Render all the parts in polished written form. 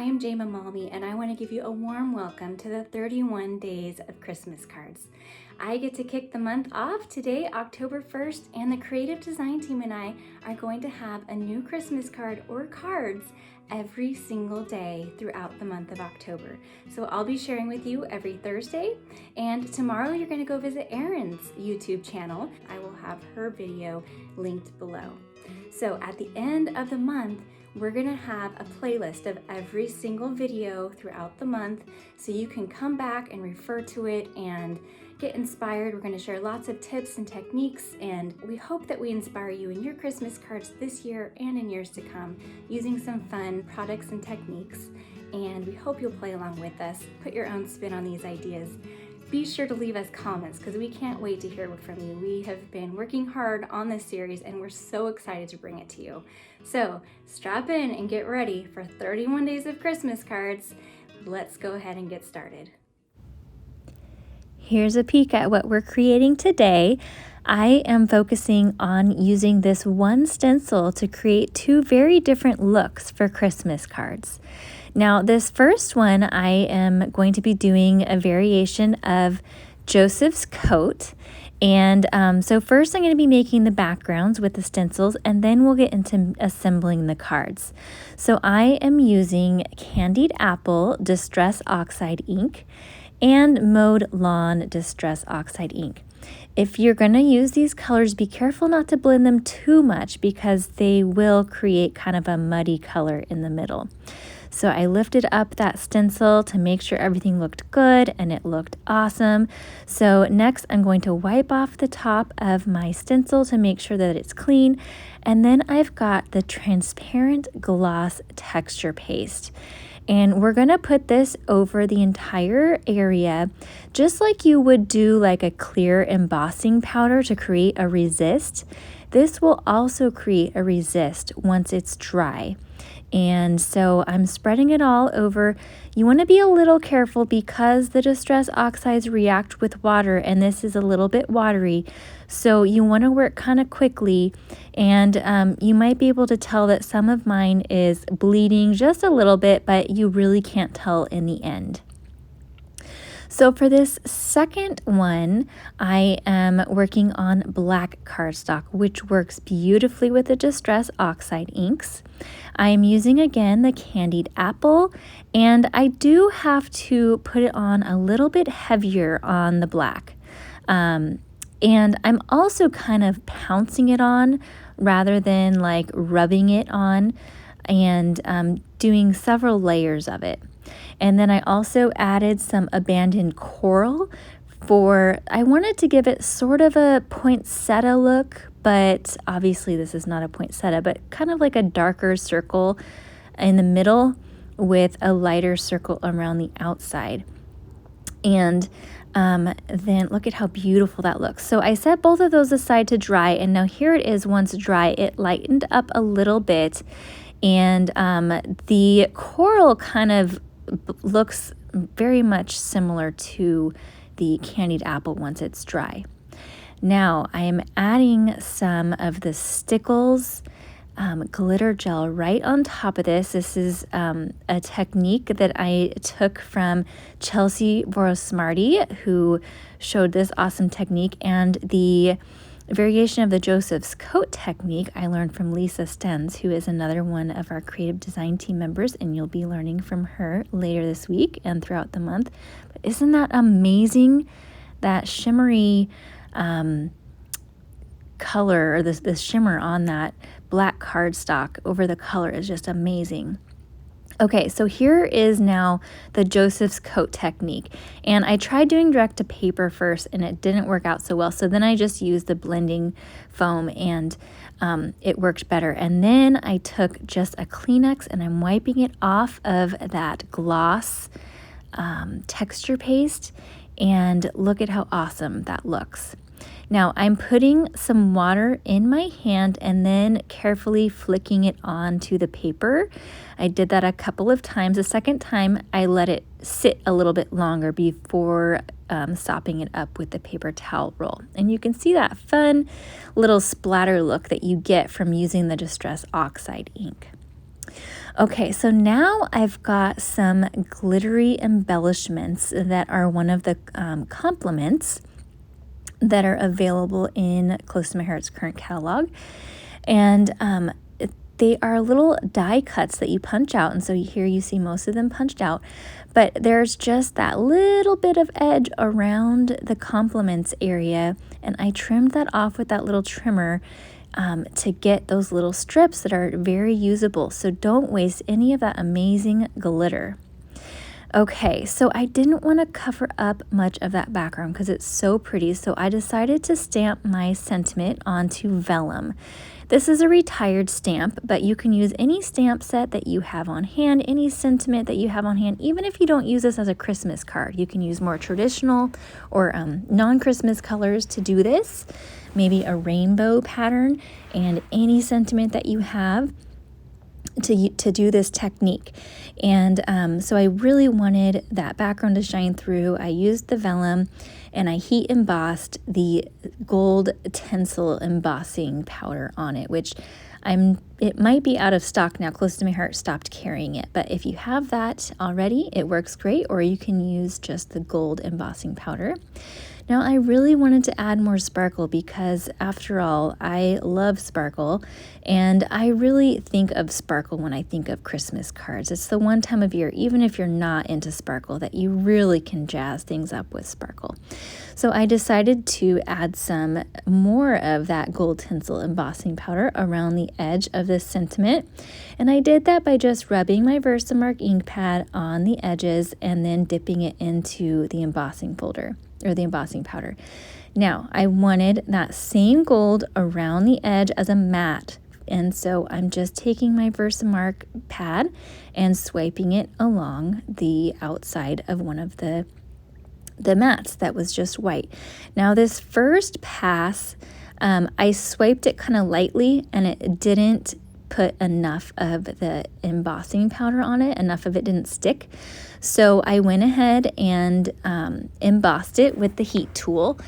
I am Jayma Malme, and I want to give you a warm welcome to the 31 Days of Christmas Cards. I get to kick the month off today, October 1st, and the creative design team and I are going to have a new Christmas card or cards every single day throughout the month of October. So I'll be sharing with you every Thursday, and tomorrow you're going to go visit ERIN's YouTube channel. I will have her video linked below. So at the end of the month, we're gonna have a playlist of every single video throughout the month so you can come back and refer to it and get inspired. We're gonna share lots of tips and techniques, and we hope that we inspire you in your Christmas cards this year and in years to come using some fun products and techniques. And we hope you'll play along with us, put your own spin on these ideas. Be sure to leave us comments because we can't wait to hear from you. We have been working hard on this series and we're so excited to bring it to you. So strap in and get ready for 31 days of Christmas cards. Let's go ahead and get started. Here's a peek at what we're creating today. I am focusing on using this one stencil to create two very different looks for Christmas cards. Now, this first one, I am going to be doing a variation of Joseph's coat. And so first I'm going to be making the backgrounds with the stencils, and then we'll get into assembling the cards. So I am using Candied Apple Distress Oxide ink and Mowed Lawn Distress Oxide ink. If you're going to use these colors, be careful not to blend them too much because they will create kind of a muddy color in the middle. So I lifted up that stencil to make sure everything looked good, and it looked awesome. So next I'm going to wipe off the top of my stencil to make sure that it's clean. And then I've got the transparent gloss texture paste. And we're gonna put this over the entire area, just like you would do like a clear embossing powder to create a resist. This will also create a resist once it's dry. And so I'm spreading it all over. You want to be a little careful because the Distress Oxides react with water, and this is a little bit watery. So you want to work kind of quickly, and you might be able to tell that some of mine is bleeding just a little bit, but you really can't tell in the end. So for this second one, I am working on black cardstock, which works beautifully with the Distress Oxide inks. I am using again the Candied Apple, and I do have to put it on a little bit heavier on the black. And I'm also kind of pouncing it on rather than like rubbing it on, and doing several layers of it. And then I also added some abandoned coral I wanted to give it sort of a poinsettia look, but obviously this is not a poinsettia, but kind of like a darker circle in the middle with a lighter circle around the outside. And then look at how beautiful that looks. So I set both of those aside to dry, and now here it is once dry. It lightened up a little bit, and the coral kind of looks very much similar to the Candied Apple once it's dry. Now I am adding some of the Stickles glitter gel right on top of this. This is a technique that I took from Chelsea Borosmarty, who showed this awesome technique, and the variation of the Joseph's coat technique I learned from Lisa Stenz, who is another one of our creative design team members, and you'll be learning from her later this week and throughout the month. But isn't that amazing? That shimmery color, or this shimmer on that black cardstock over the color is just amazing. Okay, so here is now the Joseph's coat technique, and I tried doing direct to paper first and it didn't work out so well, so then I just used the blending foam, and it worked better. And then I took just a Kleenex and I'm wiping it off of that gloss texture paste, and look at how awesome that looks. Now I'm putting some water in my hand and then carefully flicking it onto the paper. I did that a couple of times. The second time I let it sit a little bit longer before sopping it up with the paper towel roll. And you can see that fun little splatter look that you get from using the Distress Oxide ink. Okay, so now I've got some glittery embellishments that are one of the complements that are available in Close to My Heart's current catalog. And they are little die cuts that you punch out. And so here you see most of them punched out. But there's just that little bit of edge around the complements area. And I trimmed that off with that little trimmer to get those little strips that are very usable. So don't waste any of that amazing glitter. Okay, so I didn't want to cover up much of that background because it's so pretty, so I decided to stamp my sentiment onto vellum. This is a retired stamp, but you can use any stamp set that you have on hand, any sentiment that you have on hand, even if you don't use this as a Christmas card. You can use more traditional or non-Christmas colors to do this, maybe a rainbow pattern, and any sentiment that you have to do this technique. And so I really wanted that background to shine through. I used the vellum and I heat embossed the gold Stencil embossing powder on it, which it might be out of stock now. Close to My Heart stopped carrying it, but if you have that already, it works great, or you can use just the gold embossing powder. Now I really wanted to add more sparkle because after all, I love sparkle and I really think of sparkle when I think of Christmas cards. It's the one time of year, even if you're not into sparkle, that you really can jazz things up with sparkle. So I decided to add some more of that gold Stencil embossing powder around the edge of this sentiment. And I did that by just rubbing my Versamark ink pad on the edges and then dipping it into the embossing folder, or the embossing powder. Now, I wanted that same gold around the edge as a matte. And so I'm just taking my Versamark pad and swiping it along the outside of one of the mats that was just white. Now, this first pass, I swiped it kind of lightly and it didn't put enough of the embossing powder on it. Enough of it didn't stick. So I went ahead and embossed it with the heat tool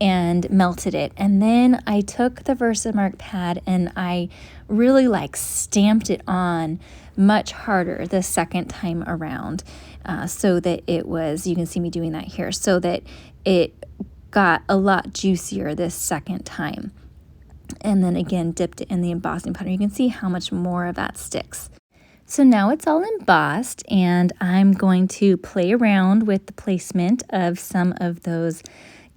and melted it. And then I took the Versamark pad and I really stamped it on much harder the second time around, so that it was, you can see me doing that here, so that it got a lot juicier this second time. And then again, dipped it in the embossing powder. You can see how much more of that sticks. So now it's all embossed and I'm going to play around with the placement of some of those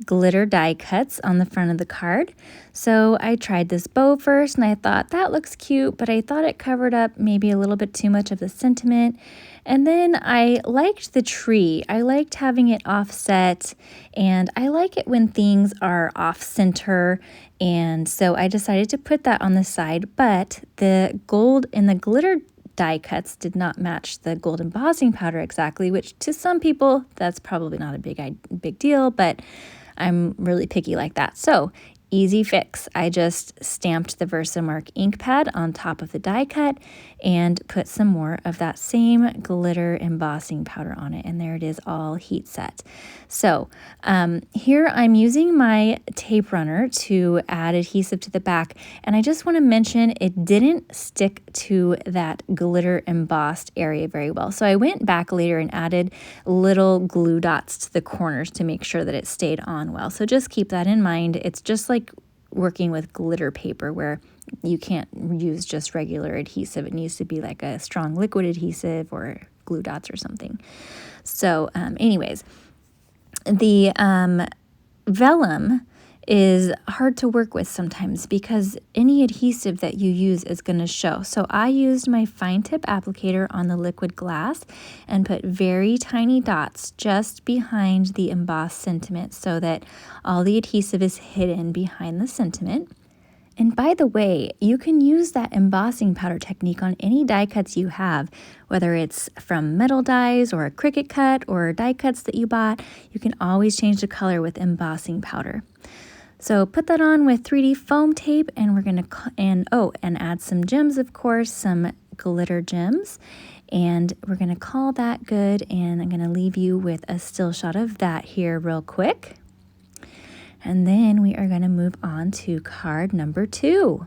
glitter die cuts on the front of the card. So I tried this bow first and I thought that looks cute, but I thought it covered up maybe a little bit too much of the sentiment. And then I liked the tree. I liked having it offset, and I like it when things are off center. And so I decided to put that on the side, but the gold and the glitter die cuts did not match the gold embossing powder exactly, which to some people that's probably not a big deal, but I'm really picky like that. So easy fix. I just stamped the Versamark ink pad on top of the die cut and put some more of that same glitter embossing powder on it. And there it is, all heat set. So here I'm using my tape runner to add adhesive to the back. And I just want to mention it didn't stick to that glitter embossed area very well. So I went back later and added little glue dots to the corners to make sure that it stayed on well. So just keep that in mind. It's just like working with glitter paper where you can't use just regular adhesive. It needs to be like a strong liquid adhesive or glue dots or something. So anyways, the vellum is hard to work with sometimes because any adhesive that you use is going to show. So I used my fine tip applicator on the liquid glass and put very tiny dots just behind the embossed sentiment so that all the adhesive is hidden behind the sentiment. And by the way, you can use that embossing powder technique on any die cuts you have, whether it's from metal dies or a Cricut cut or die cuts that you bought. You can always change the color with embossing powder. So put that on with 3D foam tape, and we're going to, and add some gems, of course, some glitter gems. And we're going to call that good, and I'm going to leave you with a still shot of that here real quick. And then we are going to move on to card number 2.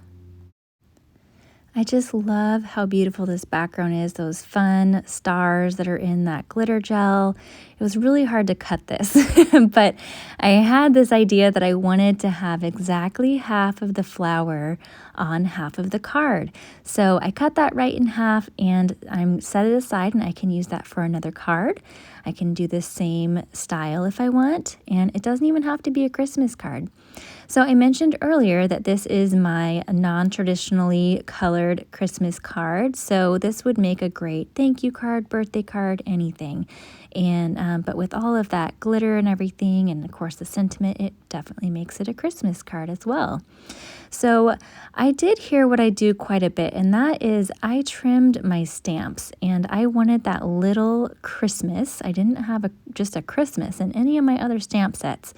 I just love how beautiful this background is, those fun stars that are in that glitter gel. It was really hard to cut this, but I had this idea that I wanted to have exactly half of the flower on half of the card. So I cut that right in half and I'm set it aside, and I can use that for another card. I can do the same style if I want, and it doesn't even have to be a Christmas card. So I mentioned earlier that this is my non-traditionally colored Christmas card. So this would make a great thank you card, birthday card, anything. And but with all of that glitter and everything, and of course the sentiment, it definitely makes it a Christmas card as well. So I did here what I do quite a bit, and that is I trimmed my stamps, and I wanted that little Christmas. I didn't have just a Christmas in any of my other stamp sets.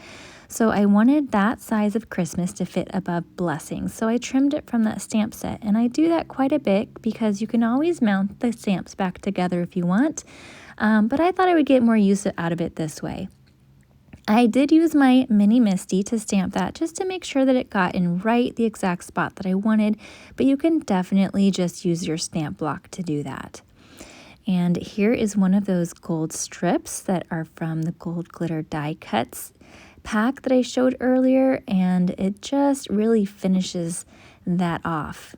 So I wanted that size of Christmas to fit above blessings. So I trimmed it from that stamp set, and I do that quite a bit because you can always mount the stamps back together if you want. But I thought I would get more use out of it this way. I did use my mini Misty to stamp that just to make sure that it got in right the exact spot that I wanted, but you can definitely just use your stamp block to do that. And here is one of those gold strips that are from the Gold Glitter Die Cuts pack that I showed earlier, and it just really finishes that off.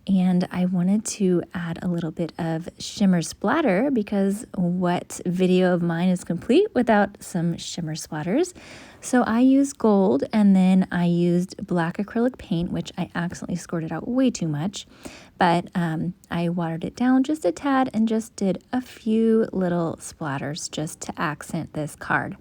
And I wanted to add a little bit of shimmer splatter because what video of mine is complete without some shimmer splatters? So I used gold, and then I used black acrylic paint, which I accidentally squirted out way too much. But I watered it down just a tad and just did a few little splatters just to accent this card.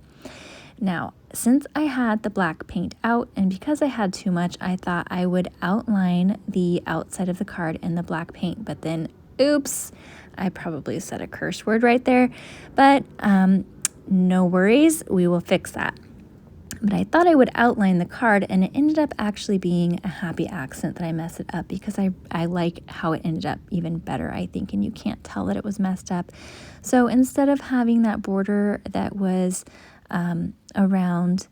Now, since I had the black paint out, and because I had too much, I thought I would outline the outside of the card in the black paint, but then, oops, I probably said a curse word right there, but no worries, we will fix that. But I thought I would outline the card, and it ended up actually being a happy accent that I messed it up because I like how it ended up even better, I think, and you can't tell that it was messed up. So instead of having that border that was around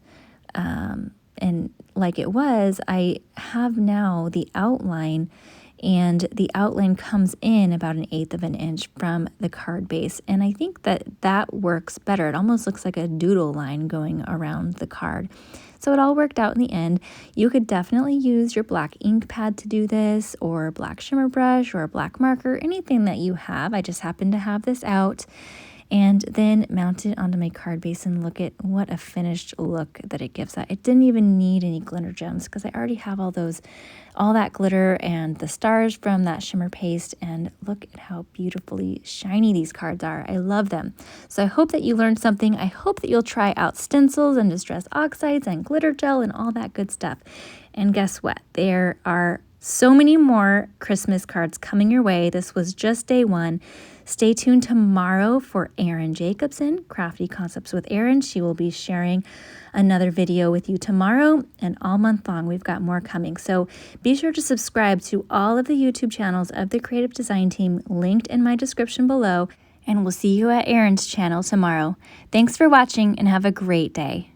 and like it was, I have now the outline, and the outline comes in about 1/8 of an inch from the card base, and I think that works better. It almost looks like a doodle line going around the card. So it all worked out in the end. You could definitely use your black ink pad to do this, or a black shimmer brush, or a black marker, anything that you have. I just happen to have this out. And then mount it onto my card base, and look at what a finished look that it gives that. It didn't even need any glitter gems because I already have all that glitter and the stars from that shimmer paste, and look at how beautifully shiny these cards are. I love them. So I hope that you learned something. I hope that you'll try out stencils and Distress Oxides and glitter gel and all that good stuff. And guess what? There are so many more Christmas cards coming your way. This was just day one. Stay tuned tomorrow for ERIN Jacobson, Crafty Concepts with ERIN. She will be sharing another video with you tomorrow, and all month long we've got more coming. So be sure to subscribe to all of the YouTube channels of the Creative Design Team linked in my description below, and we'll see you at ERIN's channel tomorrow. Thanks for watching, and have a great day.